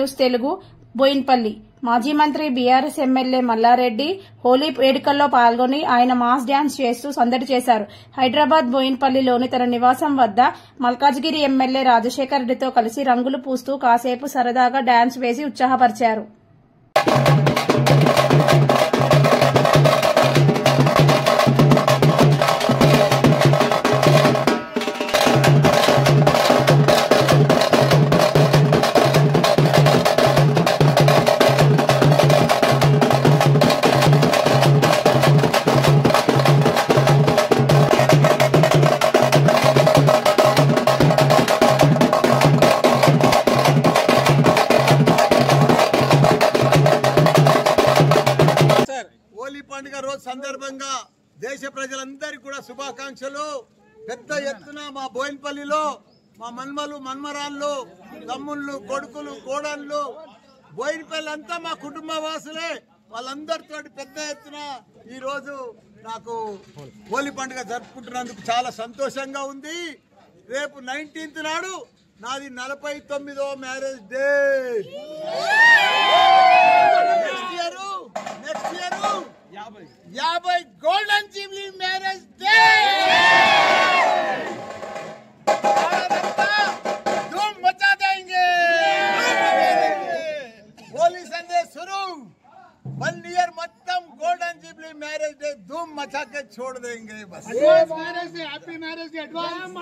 News Telugu Boinpally. మాజీ మంత్రి BRS MLA Mallareddy Holi వేడుకల్లో పాల్గొని ఆయన మాస్ డ్యాన్స్ చేస్తూ సందడి చేశారు. హైదరాబాద్ బోయిన్పల్లిలోని తన నివాసం వద్ద మల్కాజ్గిరి ఎమ్మెల్యే రాజశేఖర్ రెడ్డితో కలిసి రంగులు పూస్తూ కాసేపు సరదాగా డ్యాన్స్ వేసి ఉత్సాహపరిచారు. హోలీ పండుగ రోజు సందర్భంగా దేశ ప్రజలందరికీ కూడా శుభాకాంక్షలు. పెద్ద ఎత్తున మా బోయిన్పల్లిలో మా మన్మలు మన్మరాళ్ళు తమ్ముళ్ళు కొడుకులు కోడళ్ళు బోయిన్పల్లి అంతా మా కుటుంబ వాసులే. వాళ్ళందరితో పెద్ద ఎత్తున ఈ రోజు నాకు హోలీ పండుగ జరుపుకుంటున్నందుకు చాలా సంతోషంగా ఉంది. రేపు 19th నాడు నాది 49వ marriage day. Next year 50 golden jubilee marriage day. धूम मचा देंगे. होली संडे शुरू 1 year మొత్తం గోల్డెన్ జూబ్లీ మ్యారేజ్ డే धूम मचा के छोड़ देंगे. बस हैप्पी मैरिज डे एडवांस